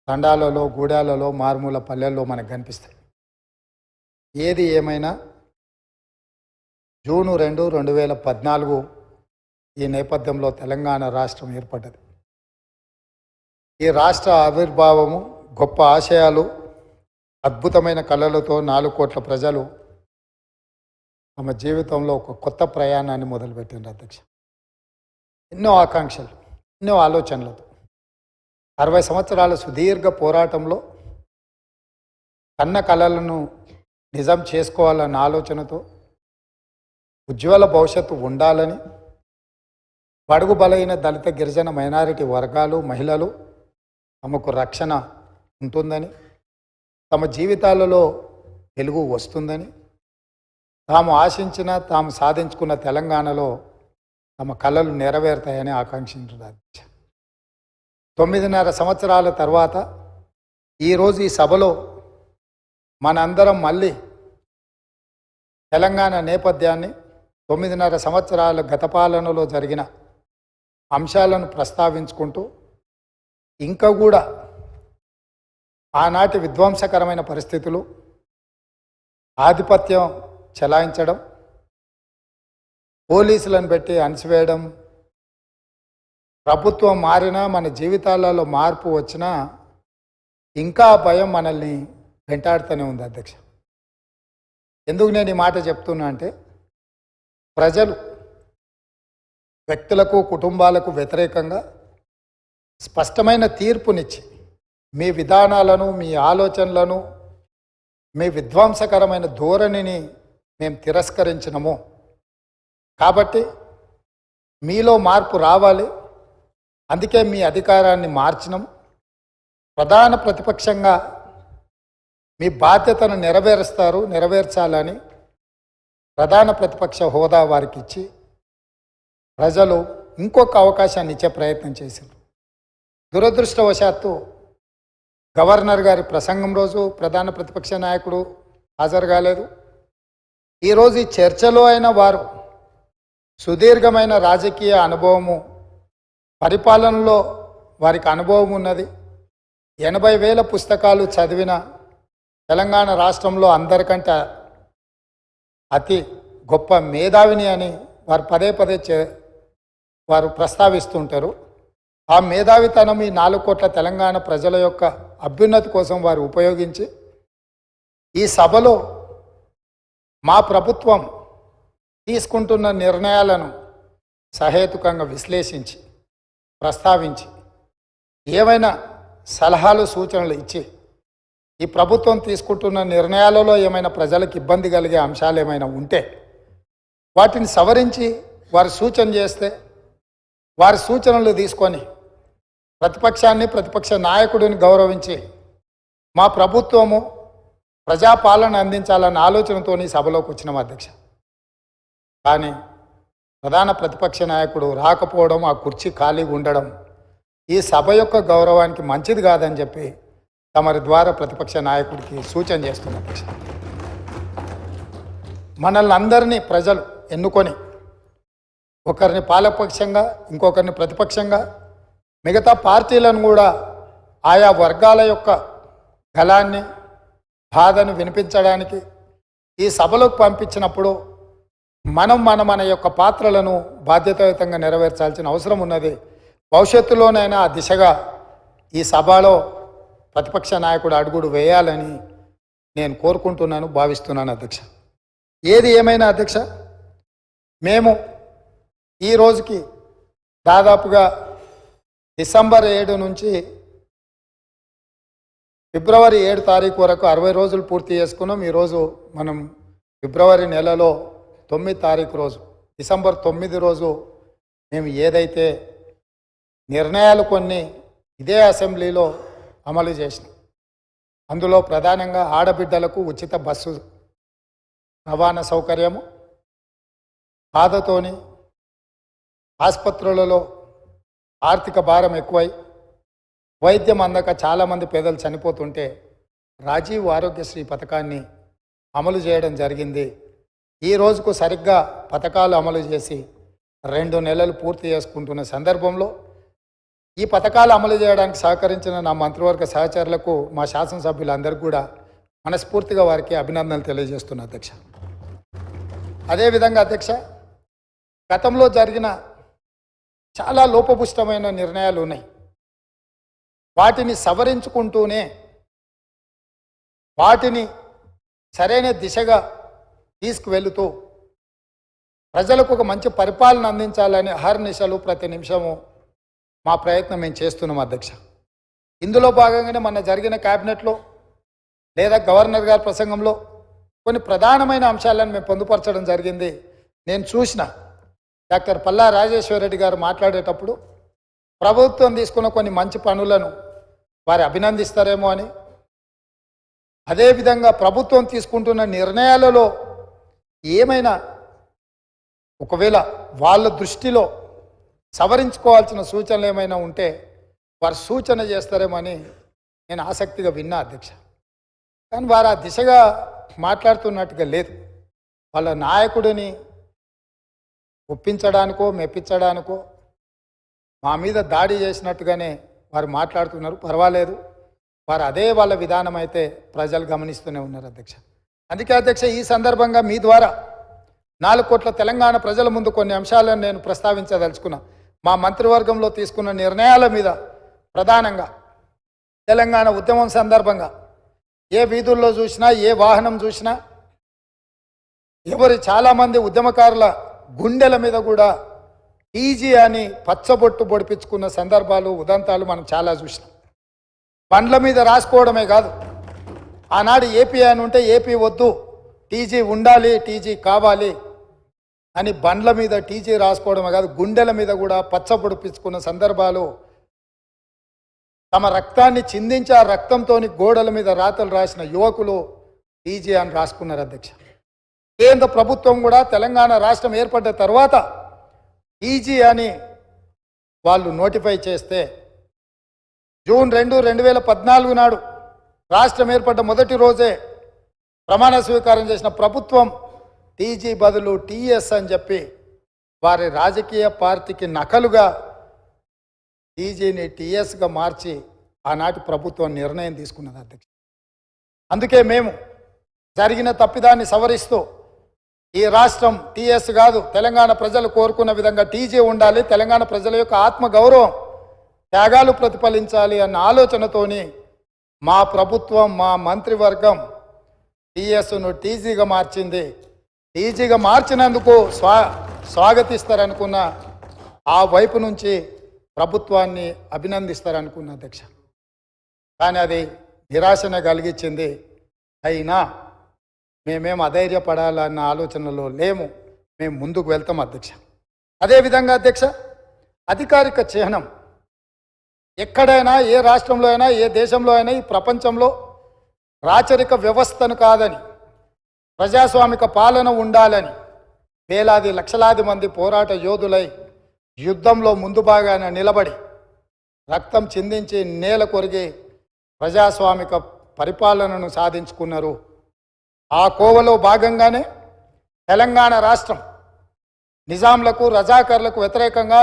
తండాలలో, గూడాలలో, మారుమూల పల్లెల్లో మనకు కనిపిస్తాయి. ఏది ఏమైనా జూన్ 2, 2014 ఈ నేపథ్యంలో తెలంగాణ రాష్ట్రం ఏర్పడ్డది. ఈ రాష్ట్ర ఆవిర్భావము, గొప్ప ఆశయాలు, అద్భుతమైన కళలతో 4 కోట్ల ప్రజలు తమ జీవితంలో ఒక కొత్త ప్రయాణాన్ని మొదలుపెట్టిండ్రు అధ్యక్ష. ఎన్నో ఆకాంక్షలు, ఎన్నో ఆలోచనలతో 60 సంవత్సరాల సుదీర్ఘ పోరాటంలో కన్న కళలను నిజం చేసుకోవాలన్న ఆలోచనతో ఉజ్వల భవిష్యత్తు ఉండాలని, బడుగు బలైన దళిత గిరిజన మైనారిటీ వర్గాలు, మహిళలు తమకు రక్షణ ఉంటుందని, తమ జీవితాలలో వెలుగు వస్తుందని, తాము ఆశించిన, తాము సాధించుకున్న తెలంగాణలో తమ కళలు నెరవేరుతాయని ఆకాంక్షించారు. 9.5 సంవత్సరాల తర్వాత ఈరోజు ఈ సభలో మనందరం మళ్ళీ తెలంగాణ నేపథ్యాన్ని, 9.5 సంవత్సరాల గత పాలనలో జరిగిన అంశాలను ప్రస్తావించుకుంటూ ఇంకా కూడా ఆనాటి విధ్వంసకరమైన పరిస్థితులు, ఆధిపత్యం చెలాయించడం, పోలీసులను పెట్టి అణిచివేయడం, ప్రభుత్వం మారినా మన జీవితాలలో మార్పు వచ్చినా ఇంకా భయం మనల్ని వెంటాడుతూనే ఉంది అధ్యక్ష. ఎందుకు నేను ఈ మాట చెప్తున్నా అంటే, ప్రజలు వ్యక్తులకు, కుటుంబాలకు వ్యతిరేకంగా స్పష్టమైన తీర్పునిచ్చి మీ విధానాలను, మీ ఆలోచనలను, మీ విధ్వంసకరమైన ధోరణిని మేము తిరస్కరించినము కాబట్టి మీలో మార్పు రావాలి, అందుకే మీ అధికారాన్ని మార్చినాము, ప్రధాన ప్రతిపక్షంగా మీ బాధ్యతను నెరవేర్చాలని ప్రధాన ప్రతిపక్ష హోదా వారికి ఇచ్చి ప్రజలు ఇంకొక అవకాశాన్ని ఇచ్చే ప్రయత్నం చేశారు. దురదృష్టవశాత్తు గవర్నర్ గారి ప్రసంగం రోజు ప్రధాన ప్రతిపక్ష నాయకుడు హాజరు కాలేదు. ఈరోజు ఈ చర్చలో అయిన వారు సుదీర్ఘమైన రాజకీయ అనుభవము, పరిపాలనలో వారికి అనుభవం ఉన్నది, 80,000 పుస్తకాలు చదివిన తెలంగాణ రాష్ట్రంలో అందరికంటే అతి గొప్ప మేధావిని అని వారు పదే వారు ప్రస్తావిస్తుంటారు. ఆ మేధావితనం ఈ 4 కోట్ల తెలంగాణ ప్రజల యొక్క అభ్యున్నతి కోసం వారు ఉపయోగించి ఈ సభలో మా ప్రభుత్వం తీసుకుంటున్న నిర్ణయాలను సహేతుకంగా విశ్లేషించి, ప్రస్తావించి, ఏమైనా సలహాలు, సూచనలు ఇచ్చి ఈ ప్రభుత్వం తీసుకుంటున్న నిర్ణయాలలో ఏమైనా ప్రజలకు ఇబ్బంది కలిగే అంశాలు ఏమైనా ఉంటే వాటిని సవరించి వారు సూచన చేస్తే వారి సూచనలు తీసుకొని ప్రతిపక్షాన్ని, ప్రతిపక్ష నాయకుడిని గౌరవించి మా ప్రభుత్వము ప్రజాపాలన అందించాలన్న ఆలోచనతో సభలోకి వచ్చినాం అధ్యక్ష. కానీ ప్రధాన ప్రతిపక్ష నాయకుడు రాకపోవడం, ఆ కుర్చీ ఖాళీగా ఉండడం ఈ సభ యొక్క గౌరవానికి మంచిది కాదని చెప్పి తమరి ద్వారా ప్రతిపక్ష నాయకుడికి సూచన చేస్తున్నారు అధ్యక్ష. మనల్ని అందరినీ ప్రజలు ఎన్నుకొని ఒకరిని పాలకపక్షంగా, ఇంకొకరిని ప్రతిపక్షంగా, మిగతా పార్టీలను కూడా ఆయా వర్గాల యొక్క గళాన్ని, బాధను వినిపించడానికి ఈ సభలోకి పంపించినప్పుడు మన యొక్క పాత్రలను బాధ్యతాయుతంగా నెరవేర్చాల్సిన అవసరం ఉన్నది. భవిష్యత్తులోనైనా ఆ దిశగా ఈ సభలో ప్రతిపక్ష నాయకుడు అడుగుడు వేయాలని నేను కోరుకుంటున్నాను, భావిస్తున్నాను అధ్యక్ష. ఏది ఏమైనా అధ్యక్ష, మేము ఈ రోజుకి దాదాపుగా డిసెంబర్ 7 నుంచి ఫిబ్రవరి 7 తారీఖు వరకు 60 రోజులు పూర్తి చేసుకున్నాం. ఈరోజు మనం ఫిబ్రవరి నెలలో 9 తారీఖు రోజు, డిసెంబర్ 9 రోజు మేము ఏదైతే నిర్ణయాలు కొన్ని ఇదే అసెంబ్లీలో అమలు చేసినాం, అందులో ప్రధానంగా ఆడబిడ్డలకు ఉచిత బస్సు రవాణా సౌకర్యము, బాధతోని ఆసుపత్రులలో ఆర్థిక భారం ఎక్కువై వైద్యం అందక చాలామంది పేదలు చనిపోతుంటే రాజీవ్ ఆరోగ్యశ్రీ పథకాన్ని అమలు చేయడం జరిగింది. ఈ రోజుకు సరిగ్గా పథకాలు అమలు చేసి 2 నెలలు పూర్తి చేసుకుంటున్న సందర్భంలో ఈ పథకాలు అమలు చేయడానికి సహకరించిన నా మంత్రివర్గ సహచరులకు మా శాసనసభ్యులందరికీ కూడా మనస్ఫూర్తిగా వారికి అభినందనలు తెలియజేస్తున్నా అధ్యక్ష. అదేవిధంగా అధ్యక్ష, గతంలో జరిగిన చాలా లోపభూష్టమైన నిర్ణయాలు ఉన్నాయి. వాటిని సవరించుకుంటూనే వాటిని సరైన దిశగా తీసుకువెళుతూ ప్రజలకు ఒక మంచి పరిపాలన అందించాలని అహర్నిశలు ప్రతి నిమిషము మా ప్రయత్నం మేము చేస్తున్నాం అధ్యక్ష. ఇందులో భాగంగానే మొన్న జరిగిన క్యాబినెట్లో లేదా గవర్నర్ గారి ప్రసంగంలో కొన్ని ప్రధానమైన అంశాలను మేము పొందుపరచడం జరిగింది. నేను చూసిన డాక్టర్ పల్లా రాజేశ్వరరెడ్డి గారు మాట్లాడేటప్పుడు ప్రభుత్వం తీసుకున్న కొన్ని మంచి పనులను వారు అభినందిస్తారేమో అని, అదేవిధంగా ప్రభుత్వం తీసుకుంటున్న నిర్ణయాలలో ఏమైనా ఒకవేళ వాళ్ళ దృష్టిలో సవరించుకోవాల్సిన సూచనలు ఏమైనా ఉంటే వారు సూచన చేస్తారేమని నేను ఆసక్తిగా విన్నా అధ్యక్ష. కానీ వారు ఆ దిశగా మాట్లాడుతున్నట్టుగా లేదు. వాళ్ళ నాయకుడిని ఒప్పించడానికో మెప్పించడానికో మా మీద దాడి చేసినట్టుగానే వారు మాట్లాడుతున్నారు. పర్వాలేదు, వారు అదే వాళ్ళ విధానం అయితే ప్రజలు గమనిస్తూనే ఉన్నారు అధ్యక్ష. అందుకే అధ్యక్ష, ఈ సందర్భంగా మీ ద్వారా 4 కోట్ల తెలంగాణ ప్రజల ముందు కొన్ని అంశాలను నేను ప్రస్తావించదలుచుకున్నా. మా మంత్రివర్గంలో తీసుకున్న నిర్ణయాల మీద ప్రధానంగా తెలంగాణ ఉద్యమం సందర్భంగా ఏ వీధుల్లో చూసినా, ఏ వాహనం చూసినా, చాలామంది ఉద్యమకారుల గుండెల మీద కూడా టీజీ అని పచ్చబొట్టు పొడిపించుకున్న సందర్భాలు, ఉదంతాలు మనం చాలా చూసినాం. బండ్ల మీద రాసుకోవడమే కాదు, ఆనాడు ఏపీ అని ఉంటే ఏపీ వద్దు, టీజీ ఉండాలి, టీజీ కావాలి అని బండ్ల మీద టీజీ రాసుకోవడమే కాదు, గుండెల మీద కూడా పచ్చ పొడిపించుకున్న సందర్భాలు, తమ రక్తాన్ని చిందించి ఆ రక్తంతో గోడల మీద రాతలు రాసిన యువకులు టీజీ అని రాసుకున్నారు అధ్యక్ష. కేంద్ర ప్రభుత్వం కూడా తెలంగాణ రాష్ట్రం ఏర్పడ్డ తర్వాత టీజీ అని వాళ్ళు నోటిఫై చేస్తే జూన్ 2, 2014 నాడు రాష్ట్రం ఏర్పడ్డ మొదటి రోజే ప్రమాణ స్వీకారం చేసిన ప్రభుత్వం టీజీ బదులు టీఎస్ అని చెప్పి వారి రాజకీయ పార్టీకి నకలుగా టీజీని టీఎస్గా మార్చి ఆనాటి ప్రభుత్వం నిర్ణయం తీసుకున్నది అధ్యక్ష. అందుకే మేము జరిగిన తప్పిదాన్ని సవరిస్తూ ఈ రాష్ట్రం టీఎస్ కాదు, తెలంగాణ ప్రజలు కోరుకున్న విధంగా టీజీ ఉండాలి, తెలంగాణ ప్రజల యొక్క ఆత్మగౌరవం, త్యాగాలు ప్రతిఫలించాలి అన్న ఆలోచనతోని మా ప్రభుత్వం, మా మంత్రివర్గం టీఎస్ను టీజీగా మార్చింది. టీజీగా మార్చినందుకు స్వాగతిస్తారనుకున్న, ఆ వైపు నుంచి ప్రభుత్వాన్ని అభినందిస్తారనుకున్న అధ్యక్ష. కానీ అది నిరాశనే కలిగించింది. అయినా మేమేం అధైర్యపడాలన్న ఆలోచనలో లేము, మేము ముందుకు వెళ్తాం అధ్యక్ష. అదేవిధంగా అధ్యక్ష, అధికారిక చిహ్నం ఎక్కడైనా, ఏ రాష్ట్రంలో అయినా, ఏ దేశంలో అయినా, ఈ ప్రపంచంలో రాచరిక వ్యవస్థను కాదని, ప్రజాస్వామిక పాలన ఉండాలని వేలాది లక్షలాది మంది పోరాట యోధులై యుద్ధంలో ముందు భాగాన నిలబడి రక్తం చిందించి నేల కొరిగి ప్రజాస్వామిక పరిపాలనను సాధించుకున్నారు. ఆ కోవలో భాగంగానే తెలంగాణ రాష్ట్రం నిజాంలకు, రజాకర్లకు వ్యతిరేకంగా